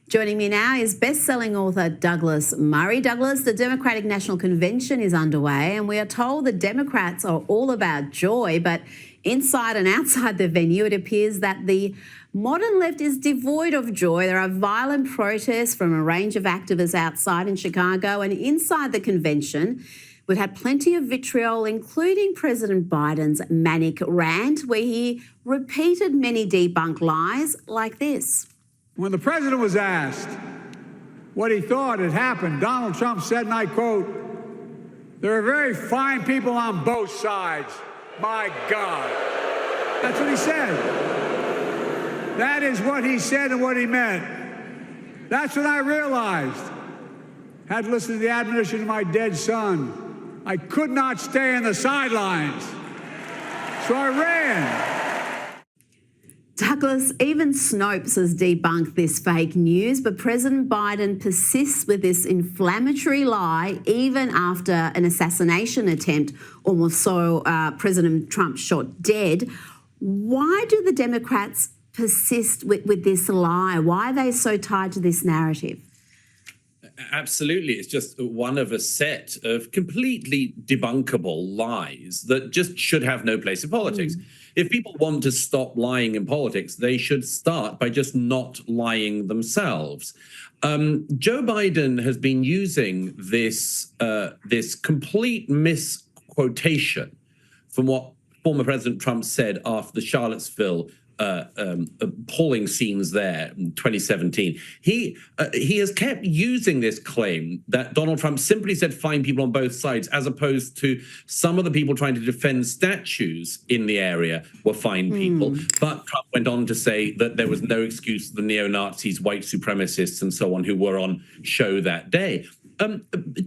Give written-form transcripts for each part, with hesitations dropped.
Joining me now is best-selling author Douglas Murray. Douglas, the Democratic National Convention is underway, and we are told the Democrats are all about joy, but inside and outside the venue, it appears that the modern left is devoid of joy. There are violent protests from a range of activists outside in Chicago, and inside the convention, we've had plenty of vitriol, including President Biden's manic rant, where he repeated many debunked lies like this. When the president was asked what he thought had happened, Donald Trump said, and I quote, "There are very fine people on both sides. My God." That's what he said. That is what he said and what he meant. That's what I realized. Had to listen to the admonition of my dead son. I could not stay in the sidelines. So I ran. Douglas, even Snopes has debunked this fake news, but President Biden persists with this inflammatory lie even after an assassination attempt almost saw President Trump shot dead. Why do the Democrats persist with this lie? Why are they so tied to this narrative? Absolutely. It's just one of a set of completely debunkable lies that just should have no place in politics. If people want to stop lying in politics, they should start by just not lying themselves. Joe Biden has been using this complete misquotation from what former President Trump said after the Charlottesville appalling scenes there in 2017. He has kept using this claim that Donald Trump simply said fine people on both sides, as opposed to some of the people trying to defend statues in the area were fine people. But Trump went on to say that there was no excuse for the neo-Nazis, white supremacists, and so on who were on show that day.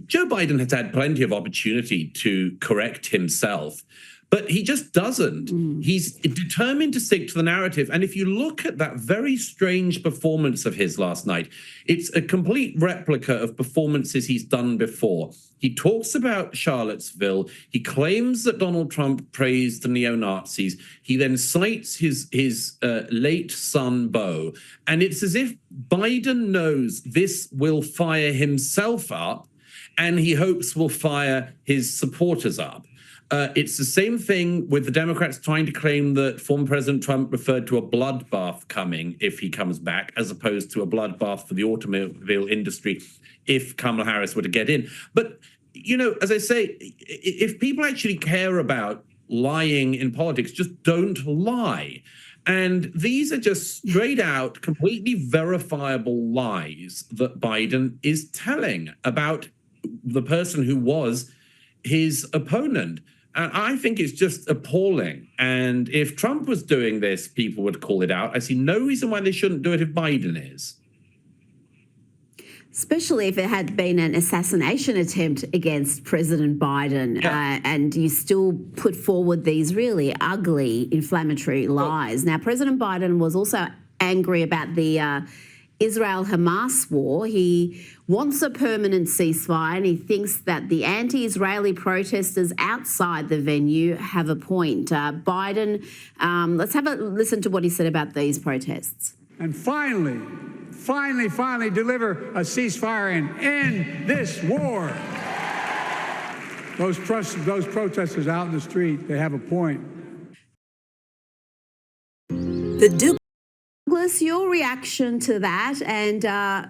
Joe Biden has had plenty of opportunity to correct himself, but he just doesn't. He's determined to stick to the narrative. And if you look at that very strange performance of his last night, it's a complete replica of performances he's done before. He talks about Charlottesville. He claims that Donald Trump praised the neo-Nazis. He then cites his late son, Beau. And it's as if Biden knows this will fire himself up, and he hopes will fire his supporters up. It's the same thing with the Democrats trying to claim that former President Trump referred to a bloodbath coming if he comes back, as opposed to a bloodbath for the automobile industry if Kamala Harris were to get in. But, you know, as I say, if people actually care about lying in politics, just don't lie. And these are just straight out, completely verifiable lies that Biden is telling about the person who was his opponent. And I think it's just appalling. And if Trump was doing this, people would call it out. I see no reason why they shouldn't do it if Biden is. Especially if it had been an assassination attempt against President Biden, and you still put forward these really ugly, inflammatory lies. Now, President Biden was also angry about the Israel-Hamas war. He wants a permanent ceasefire, and he thinks that the anti-Israeli protesters outside the venue have a point. Biden, let's have a listen to what he said about these protests. And finally deliver a ceasefire and end this war. Those protesters out in the street, they have a point. Douglas, your reaction to that, and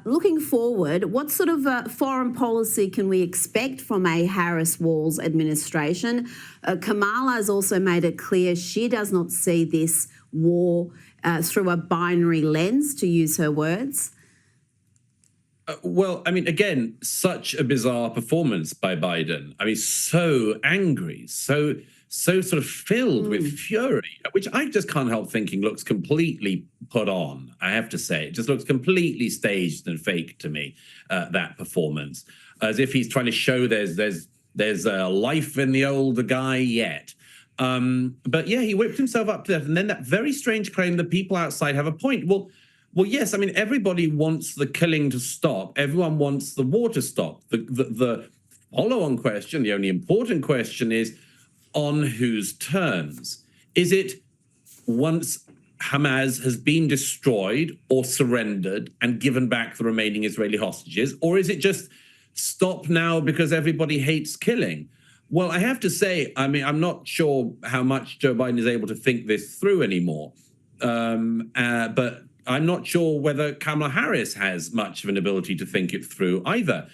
looking forward, what sort of foreign policy can we expect from a Harris-Walz administration? Kamala has also made it clear she does not see this war through a binary lens, to use her words. Well, I mean, again, such a bizarre performance by Biden. I mean, so angry, so sort of filled with fury, which I just can't help thinking looks completely put on, I have to say. It just looks completely staged and fake to me, that performance, as if he's trying to show there's a life in the older guy yet. But yeah, he whipped himself up to death. And then that very strange claim that people outside have a point. Well, yes, I mean, everybody wants the killing to stop. Everyone wants the war to stop. The follow-on question, the only important question is, on whose terms? Is it once Hamas has been destroyed or surrendered and given back the remaining Israeli hostages? Or is it just stop now because everybody hates killing? Well, I have to say, I mean, I'm not sure how much Joe Biden is able to think this through anymore. But I'm not sure whether Kamala Harris has much of an ability to think it through either.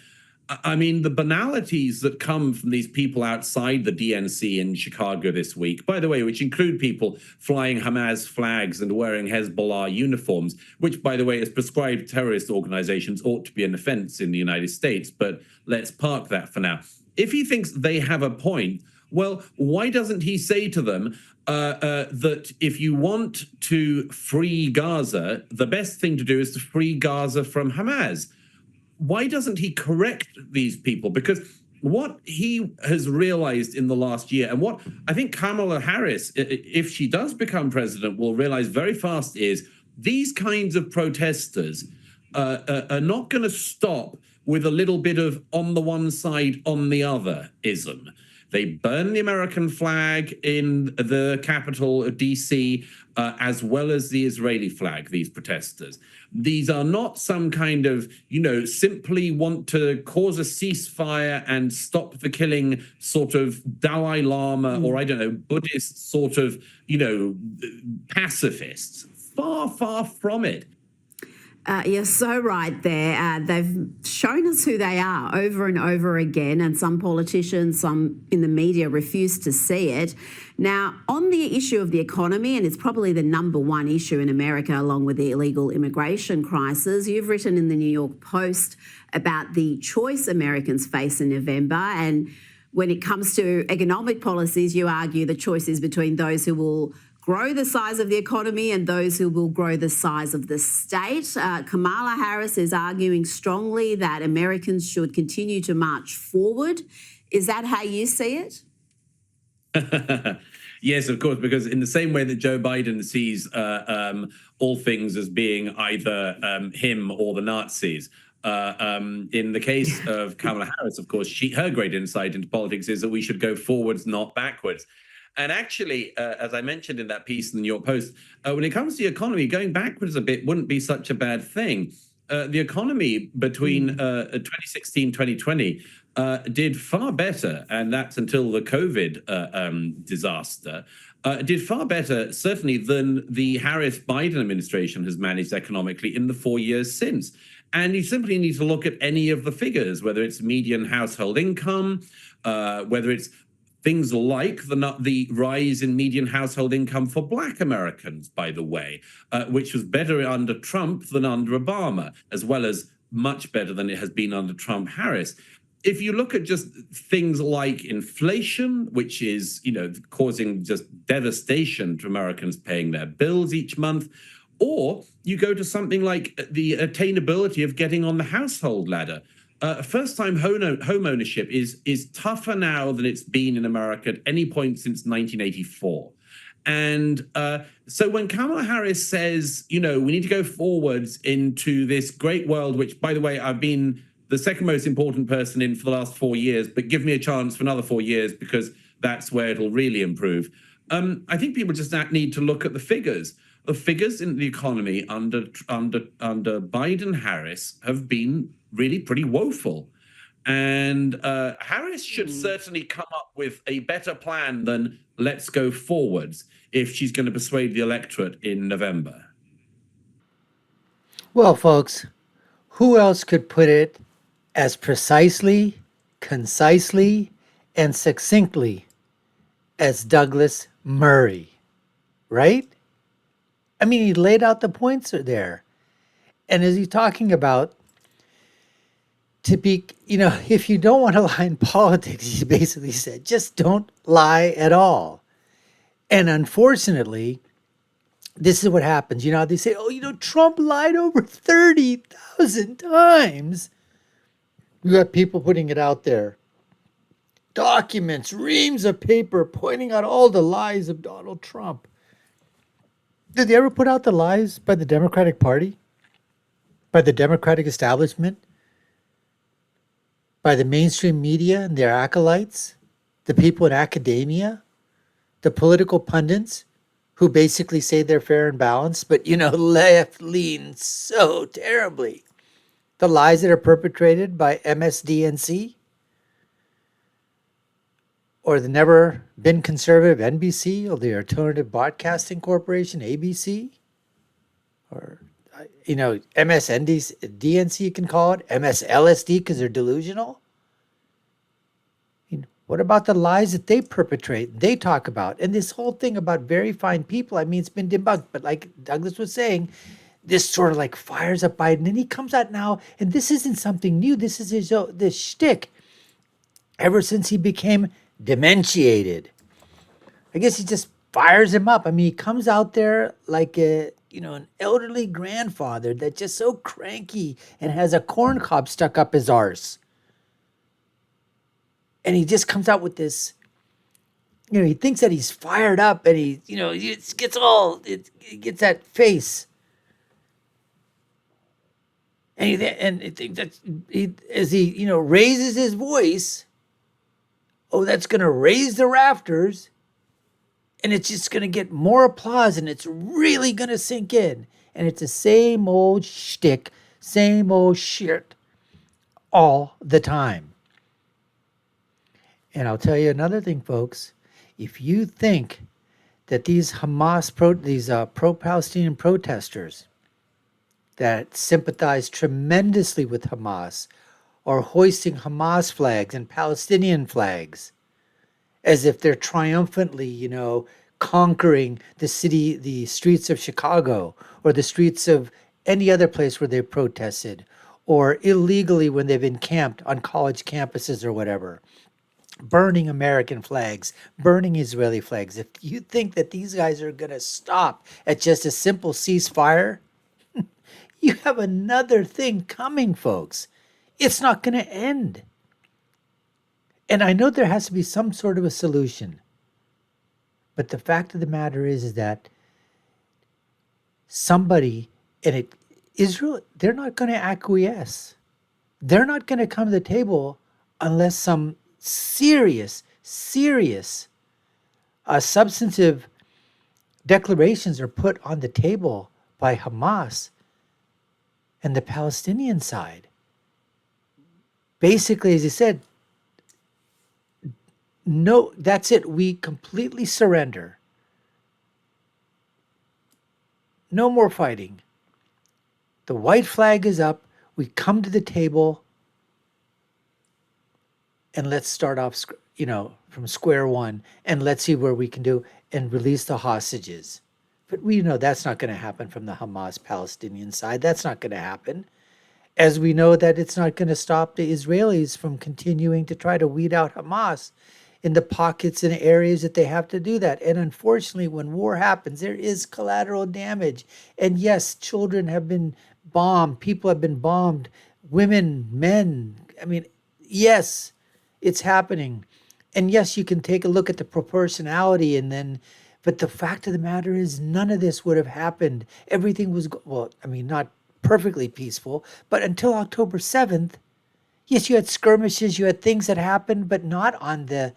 I mean, the banalities that come from these people outside the DNC in Chicago this week, by the way, which include people flying Hamas flags and wearing Hezbollah uniforms, which, by the way, as prescribed terrorist organizations ought to be an offense in the United States. But let's park that for now. If he thinks they have a point, well, why doesn't he say to them that if you want to free Gaza, the best thing to do is to free Gaza from Hamas? Why doesn't he correct these people? Because what he has realized in the last year, and what I think Kamala Harris, if she does become president, will realize very fast is these kinds of protesters are not going to stop with a little bit of on the one side, on the other ism. They burn the American flag in the capital of DC, as well as the Israeli flag, these protesters. These are not some kind of, simply want to cause a ceasefire and stop the killing sort of Dalai Lama or, I don't know, Buddhist sort of, pacifists. Far, far from it. You're so right there. They've shown us who they are over and over again, and some politicians, some in the media refuse to see it. Now, on the issue of the economy, and it's probably the number one issue in America along with the illegal immigration crisis, you've written in the New York Post about the choice Americans face in November. And when it comes to economic policies, you argue the choice is between those who will grow the size of the economy and those who will grow the size of the state. Kamala Harris is arguing strongly that Americans should continue to march forward. Is that how you see it? Yes, of course, because in the same way that Joe Biden sees all things as being either him or the Nazis, in the case of Kamala Harris, of course, her great insight into politics is that we should go forwards, not backwards. And actually, as I mentioned in that piece in the New York Post, when it comes to the economy, going backwards a bit wouldn't be such a bad thing. The economy between 2016, 2020 did far better, and that's until the COVID disaster, did far better, certainly, than the Harris-Biden administration has managed economically in the 4 years since. And you simply need to look at any of the figures, whether it's median household income, whether it's things like the rise in median household income for Black Americans, by the way, which was better under Trump than under Obama, as well as much better than it has been under Trump-Harris. If you look at just things like inflation, which is, causing just devastation to Americans paying their bills each month, or you go to something like the attainability of getting on the household ladder. First-time home ownership is tougher now than it's been in America at any point since 1984. And so when Kamala Harris says, we need to go forwards into this great world, which, by the way, I've been the second most important person in for the last 4 years, but give me a chance for another 4 years because that's where it'll really improve. I think people just need to look at the figures. The figures in the economy under Biden-Harris have been really pretty woeful. And Harris should certainly come up with a better plan than let's go forwards if she's going to persuade the electorate in November. Well, folks, who else could put it as precisely, concisely, and succinctly as Douglas Murray, right? I mean, he laid out the points there. And as he's talking about, to be, if you don't want to lie in politics, he basically said, just don't lie at all. And unfortunately, this is what happens. They say, Trump lied over 30,000 times. You got people putting it out there. Documents, reams of paper pointing out all the lies of Donald Trump. Did they ever put out the lies by the Democratic Party? By the Democratic establishment? By the mainstream media and their acolytes? The people in academia? The political pundits who basically say they're fair and balanced, but left lean so terribly. The lies that are perpetrated by MSDNC or the Never Been Conservative NBC or the Alternative Broadcasting Corporation ABC or MSNDNC, you can call it MSLSD because they're delusional. What about the lies that they perpetrate, they talk about? And this whole thing about very fine people, I mean, it's been debunked. But like Douglas was saying, this sort of like fires up Biden. And he comes out now, and this isn't something new. This is this shtick ever since he became dementiated. I guess he just fires him up. I mean, he comes out there like an elderly grandfather that's just so cranky and has a corn cob stuck up his arse. And he just comes out with this, he thinks that he's fired up and he gets that face. And I think that as he raises his voice, that's going to raise the rafters and it's just going to get more applause and it's really going to sink in. And it's the same old shtick, same old shit all the time. And I'll tell you another thing, folks. If you think that these pro-Palestinian protesters that sympathize tremendously with Hamas are hoisting Hamas flags and Palestinian flags as if they're triumphantly, conquering the streets of Chicago or the streets of any other place where they protested or illegally when they've encamped on college campuses or whatever, burning American flags, burning Israeli flags. If you think that these guys are going to stop at just a simple ceasefire, you have another thing coming, folks. It's not going to end. And I know there has to be some sort of a solution. But the fact of the matter is that somebody Israel, they're not going to acquiesce. They're not going to come to the table unless some serious, substantive declarations are put on the table by Hamas and the Palestinian side. Basically, as he said, no, that's it. We completely surrender. No more fighting. The white flag is up. We come to the table. And let's start off, from square one, and let's see where we can do and release the hostages. But we know that's not going to happen from the Hamas-Palestinian side. That's not going to happen. As we know that it's not going to stop the Israelis from continuing to try to weed out Hamas in the pockets and areas that they have to do that. And unfortunately, when war happens, there is collateral damage. And yes, children have been bombed. People have been bombed. Women, men. I mean, yes, it's happening. And yes, you can take a look at the proportionality but the fact of the matter is none of this would have happened. Everything was, not perfectly peaceful, but until October 7th, yes, you had skirmishes, you had things that happened, but not on the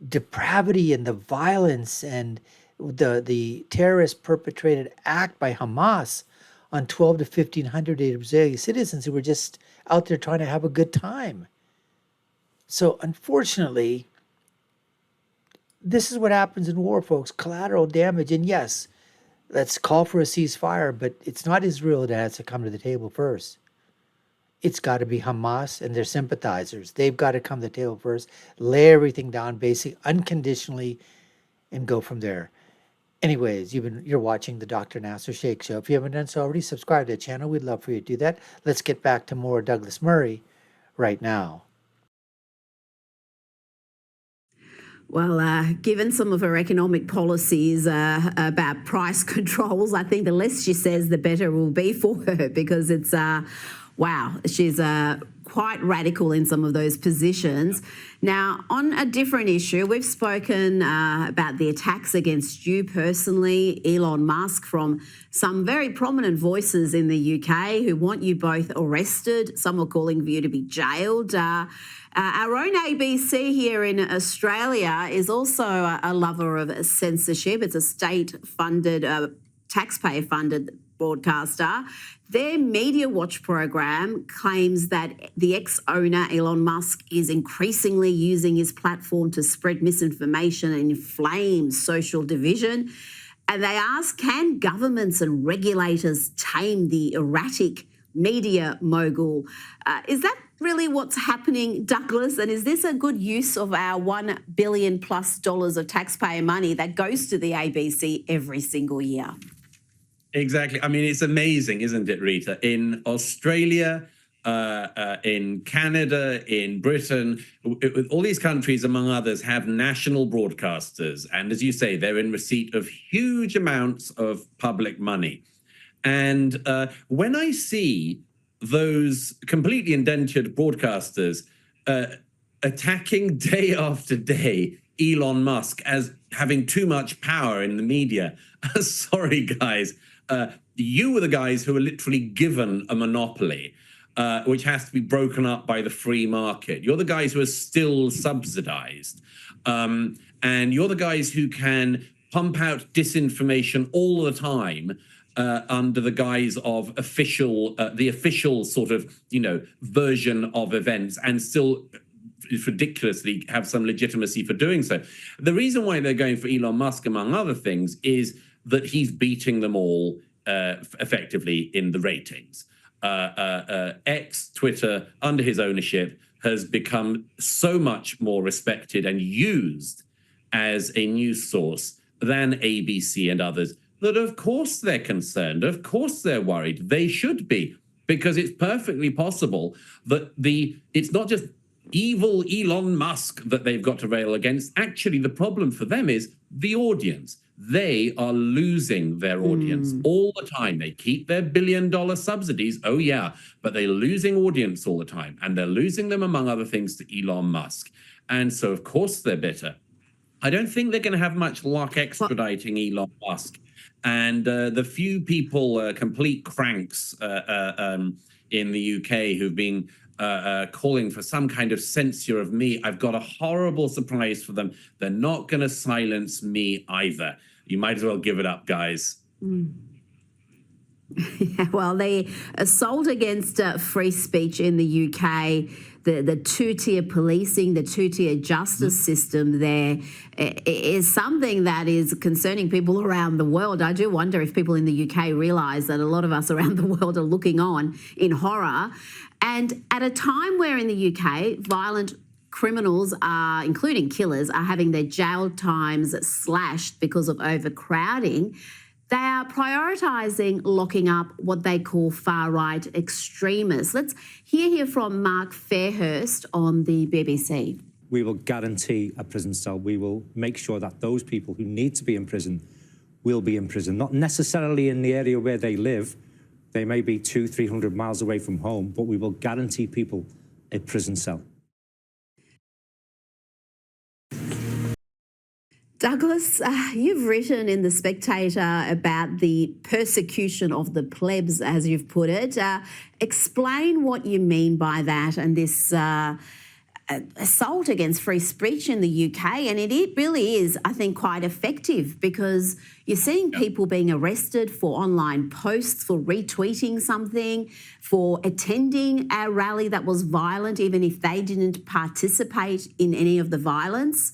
depravity and the violence and the terrorist perpetrated act by Hamas on 12 to 1,500 Israeli citizens who were just out there trying to have a good time. So unfortunately, this is what happens in war, folks, collateral damage. And yes, let's call for a ceasefire, but it's not Israel that has to come to the table first. It's got to be Hamas and their sympathizers. They've got to come to the table first, lay everything down basically unconditionally, and go from there. Anyways, you're watching the Dr. Nasser Sheikh Show. If you haven't done so already, subscribe to the channel. We'd love for you to do that. Let's get back to more Douglas Murray right now. Well, given some of her economic policies about price controls, I think the less she says, the better it will be for her, because it's wow, she's quite radical in some of those positions. Now, on a different issue, we've spoken about the attacks against you personally, Elon Musk, from some very prominent voices in the UK who want you both arrested. Some are calling for you to be jailed. Our own ABC here in Australia is also a lover of censorship. It's a state-funded, taxpayer-funded broadcaster. Their Media Watch program claims that the ex-owner, Elon Musk, is increasingly using his platform to spread misinformation and inflame social division. And they ask, can governments and regulators tame the erratic media mogul? Is that really what's happening, Douglas? And is this a good use of our $1 billion plus of taxpayer money that goes to the ABC every single year? Exactly. I mean, it's amazing, isn't it, Rita? In Australia, in Canada, in Britain, all these countries, among others, have national broadcasters. And as you say, they're in receipt of huge amounts of public money. And when I see those completely indentured broadcasters attacking day after day Elon Musk as having too much power in the media, sorry, guys. You were the guys who were literally given a monopoly, which has to be broken up by the free market. You're the guys who are still subsidized. And you're the guys who can pump out disinformation all the time under the guise of the official sort of, version of events, and still ridiculously have some legitimacy for doing so. The reason why they're going for Elon Musk, among other things, is that he's beating them all effectively in the ratings. X, Twitter, under his ownership, has become so much more respected and used as a news source than ABC and others, that of course they're concerned, of course they're worried. They should be, because it's perfectly possible that it's not just evil Elon Musk that they've got to rail against. Actually, the problem for them is the audience. They are losing their audience all the time. They keep their billion-dollar subsidies, oh yeah, but they're losing audience all the time. And they're losing them, among other things, to Elon Musk. And so, of course, they're bitter. I don't think they're going to have much luck extraditing Elon Musk. And the few people, complete cranks in the UK who've been calling for some kind of censure of me, I've got a horrible surprise for them. They're not going to silence me either. You might as well give it up, guys. Yeah, well, the assault against free speech in the UK, the two-tier policing, the two-tier justice system there is something that is concerning people around the world. I do wonder if people in the UK realise that a lot of us around the world are looking on in horror. And at a time where in the UK, violent criminals are, including killers, are having their jail times slashed because of overcrowding, they are prioritising locking up what they call far-right extremists. Let's hear here from Mark Fairhurst on the BBC. We will guarantee a prison cell. We will make sure that those people who need to be in prison will be in prison, not necessarily in the area where they live. They may be 200-300 miles away from home, but we will guarantee people a prison cell. Douglas, you've written in The Spectator about the persecution of the plebs, as you've put it. Explain what you mean by that and this assault against free speech in the UK. And it really is, I think, quite effective, because you're seeing people being arrested for online posts, for retweeting something, for attending a rally that was violent, even if they didn't participate in any of the violence.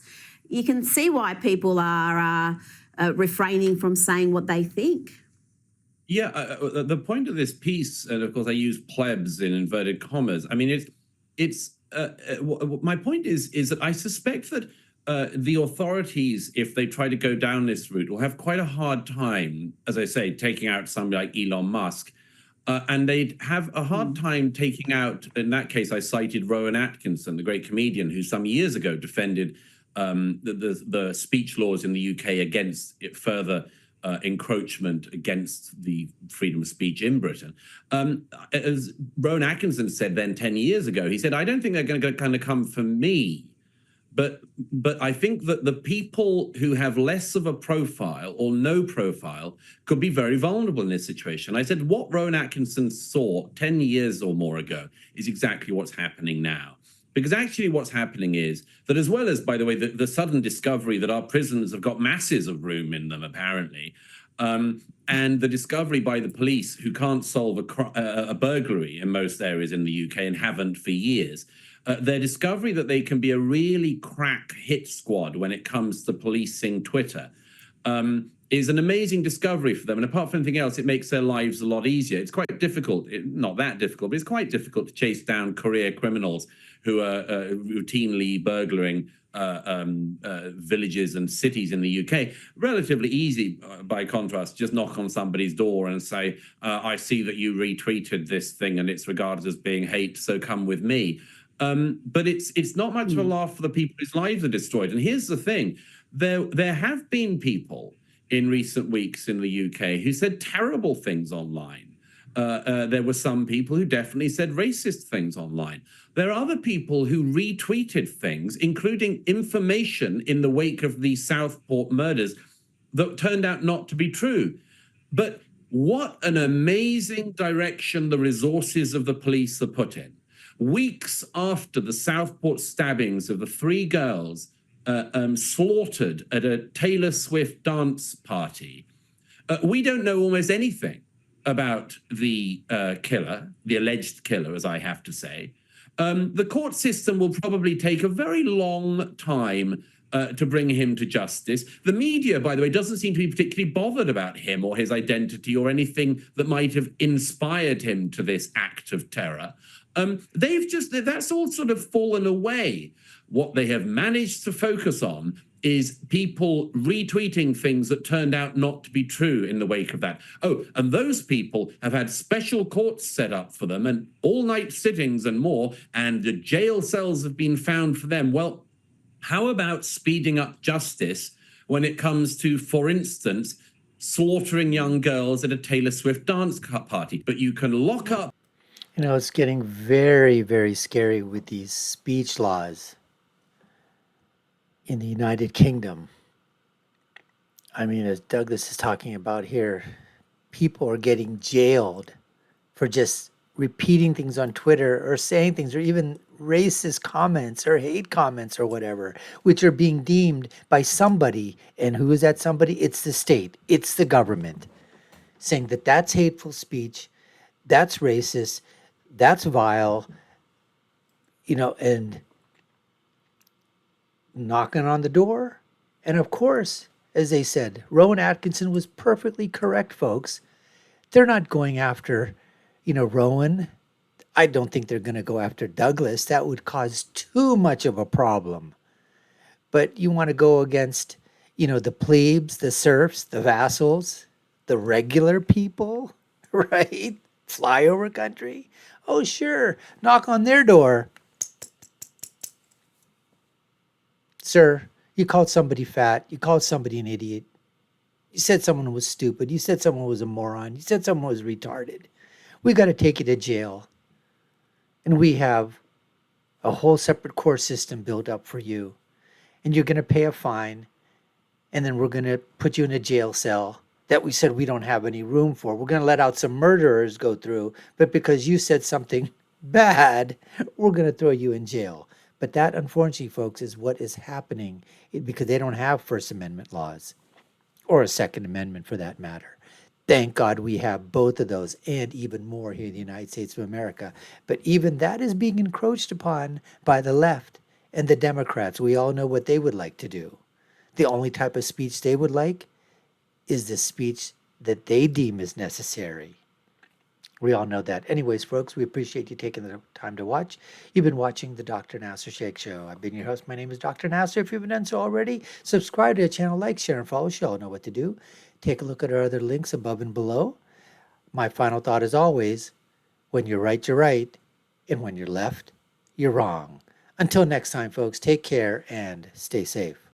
You can see why people are refraining from saying what they think. Yeah, the point of this piece, and of course I use plebs in inverted commas. I mean, my point is that I suspect that the authorities, if they try to go down this route, will have quite a hard time, as I say, taking out somebody like Elon Musk. And they'd have a hard time taking out, in that case, I cited Rowan Atkinson, the great comedian, who some years ago defended the speech laws in the UK against further encroachment against the freedom of speech in Britain. As Rowan Atkinson said then 10 years ago, he said, I don't think they're going to kind of come for me. But I think that the people who have less of a profile or no profile could be very vulnerable in this situation. I said what Rowan Atkinson saw 10 years or more ago is exactly what's happening now. Because actually what's happening is that, as well as, by the way, the sudden discovery that our prisons have got masses of room in them, apparently, and the discovery by the police, who can't solve a burglary in most areas in the UK and haven't for years, their discovery that they can be a really crack hit squad when it comes to policing Twitter is an amazing discovery for them. And apart from anything else, it makes their lives a lot easier. It's quite difficult, not that difficult, but it's quite difficult to chase down career criminals who are routinely burglaring villages and cities in the UK. Relatively easy, by contrast, just knock on somebody's door and say, I see that you retweeted this thing and it's regarded as being hate, so come with me. But it's not much of a laugh for the people whose lives are destroyed. And here's the thing. There have been people in recent weeks in the UK who said terrible things online. There were some people who definitely said racist things online. There are other people who retweeted things, including information in the wake of the Southport murders that turned out not to be true. But what an amazing direction the resources of the police are put in. Weeks after the Southport stabbings of the 3 girls slaughtered at a Taylor Swift dance party, we don't know almost anything about the killer, the alleged killer, as I have to say. The court system will probably take a very long time to bring him to justice. The media, by the way, doesn't seem to be particularly bothered about him or his identity or anything that might have inspired him to this act of terror. That's all sort of fallen away. What they have managed to focus on is people retweeting things that turned out not to be true in the wake of that. Oh, and those people have had special courts set up for them and all-night sittings and more, and the jail cells have been found for them. Well, how about speeding up justice when it comes to, for instance, slaughtering young girls at a Taylor Swift dance party? But you can lock up. You know, it's getting very, very scary with these speech laws in the United Kingdom. I mean, as Douglas is talking about here, people are getting jailed for just repeating things on Twitter or saying things or even racist comments or hate comments or whatever, which are being deemed by somebody. And who is that somebody? It's the state. It's the government saying that that's hateful speech, that's racist, that's vile, you know, and knocking on the door. And of course, as they said, Rowan Atkinson was perfectly correct, folks. They're not going after, you know, Rowan. I don't think they're going to go after Douglas. That would cause too much of a problem. But you want to go against, you know, the plebes, the serfs, the vassals, the regular people, right? Flyover country. Oh, sure. Knock on their door. Sir, you called somebody fat. You called somebody an idiot. You said someone was stupid. You said someone was a moron. You said someone was retarded. We got to take you to jail. And we have a whole separate court system built up for you. And you're going to pay a fine. And then we're going to put you in a jail cell that we said we don't have any room for. We're going to let out some murderers go through. But because you said something bad, we're going to throw you in jail. But that, unfortunately, folks, is what is happening because they don't have First Amendment laws or a Second Amendment for that matter. Thank God we have both of those and even more here in the United States of America. But even that is being encroached upon by the left and the Democrats. We all know what they would like to do. The only type of speech they would like is the speech that they deem is necessary. We all know that. Anyways, folks, we appreciate you taking the time to watch. You've been watching the Dr. Nasser Sheikh Show. I've been your host. My name is Dr. Nasser. If you haven't done so already, subscribe to the channel, like, share, and follow. You all know what to do. Take a look at our other links above and below. My final thought is always, when you're right, and when you're left, you're wrong. Until next time, folks, take care and stay safe.